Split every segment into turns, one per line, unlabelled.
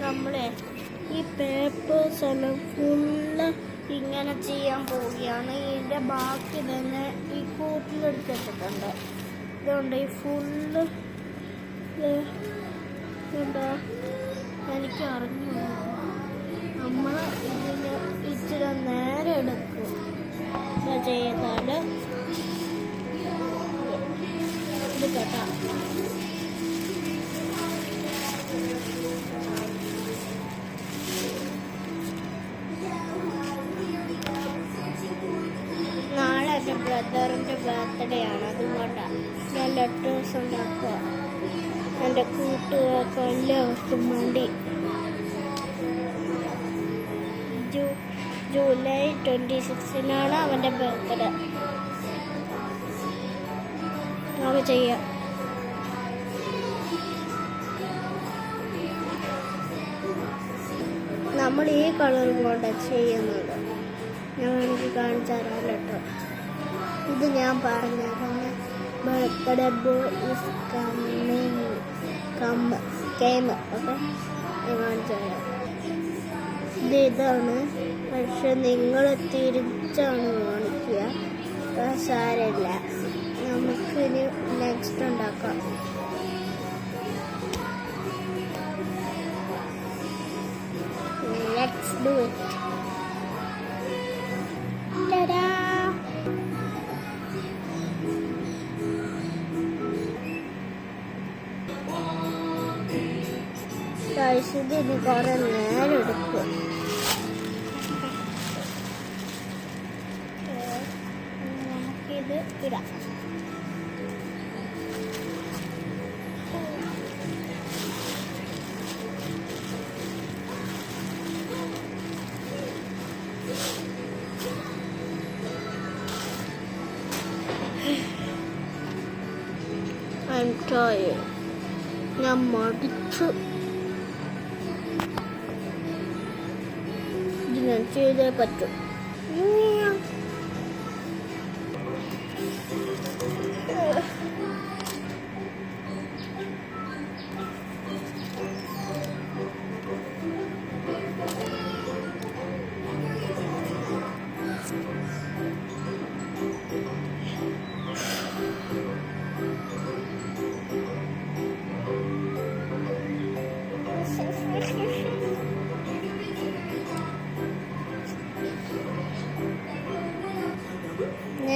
നമ്മളെ ഈ പേപ്പേഴ്സ് എല്ലാം ഫുള്ള് ഇങ്ങനെ ചെയ്യാൻ പോവുകയാണ്. ഇതിൻ്റെ ബാക്കി തന്നെ ഈ കൂട്ടിലെടുത്തിട്ടുണ്ട്. ഇതുകൊണ്ട് ഈ ഫുള്ള് എന്താ എനിക്ക് അറിഞ്ഞു. നമ്മൾ ഇതിന് ഇച്ചിരി നേരെ എടുക്കും ചെയ്താൽ ഇത് കേട്ടോ. നാളെ എൻ്റെ ബ്രദറിൻ്റെ ബർത്ത്ഡേ ആണ്. അതുകൊണ്ടാണ് ഞാൻ ലെറ്റേഴ്സ് ഉണ്ടാക്കുക എൻ്റെ കൂട്ടുകാർക്ക് എല്ലാവർക്കും വേണ്ടി. ജൂലൈ 26 അവൻ്റെ ബർത്ത്ഡേ. നമുക്ക് ചെയ്യാം. നമ്മൾ ഈ കളർ കൊണ്ട് ചെയ്യുന്നത് ഞാൻ എനിക്ക് കാണിച്ചു തരാം കേട്ടോ. ഇത് ഞാൻ പറഞ്ഞതാണ്. Birthday boy is came. Okay, ഞാൻ കാണിച്ചു തരാം. ഇതാണ്. പക്ഷെ നിങ്ങൾ തിരിച്ചാണ് കാണിക്കുക. സാരമില്ല, നമുക്കിനി നെക്സ്റ്റ് ഉണ്ടാക്കാം. Let's do it. Ta-da! Guys, ഇതിന് കുറെ നേരം എടുക്കും. നമുക്കിത് ഇടാം. I'm tired. ഞാൻ മടിച്ചു. ഇത് ഞാൻ ചെയ്തേ പറ്റും.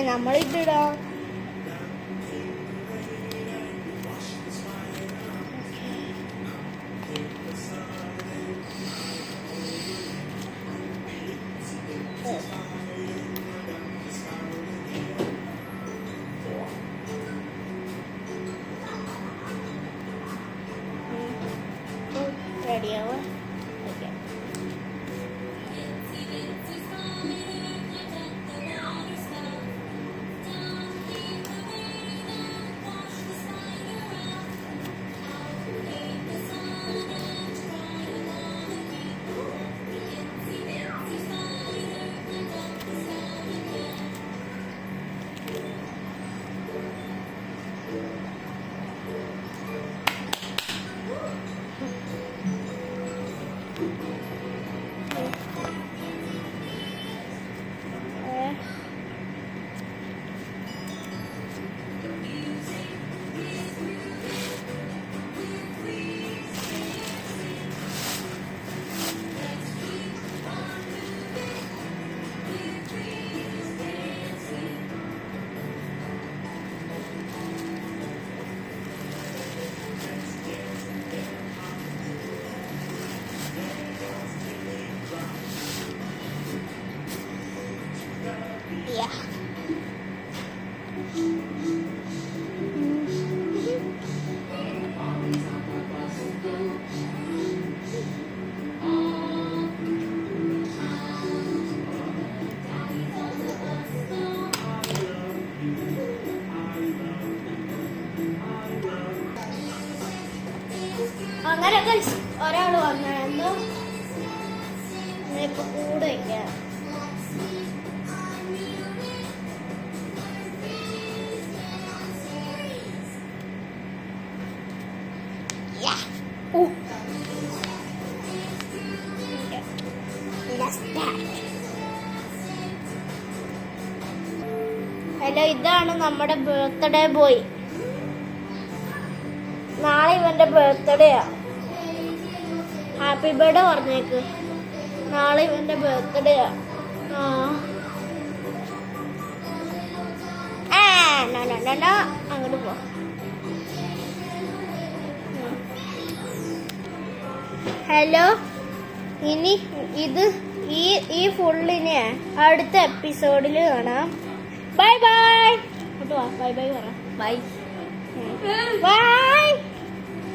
നമ്മളിട്ടിടാം. റെഡിയാവോ? ഓക്കെ. അങ്ങനെ ഒരാൾ വന്നു ഇപ്പൊ കൂടെ വയ്ക്കാം. ഹലോ, ഇതാണ് നമ്മുടെ ബർത്ത്ഡേ ബോയ്. നാളെ ഇവന്റെ ബർത്ത്ഡേയാ. ഹാപ്പി ബർത്ത്ഡേ പറഞ്ഞേക്ക്. നാളെ ഇവന്റെ ബർത്ത്ഡേയാ. അങ്ങോട്ട് പോ. ഹലോ, ഇനി ഇത് ഈ ഫുള്ളിനെ അടുത്ത എപ്പിസോഡിൽ കാണാം. Bye bye. ബൈ ബൈ പറ. Bye bye.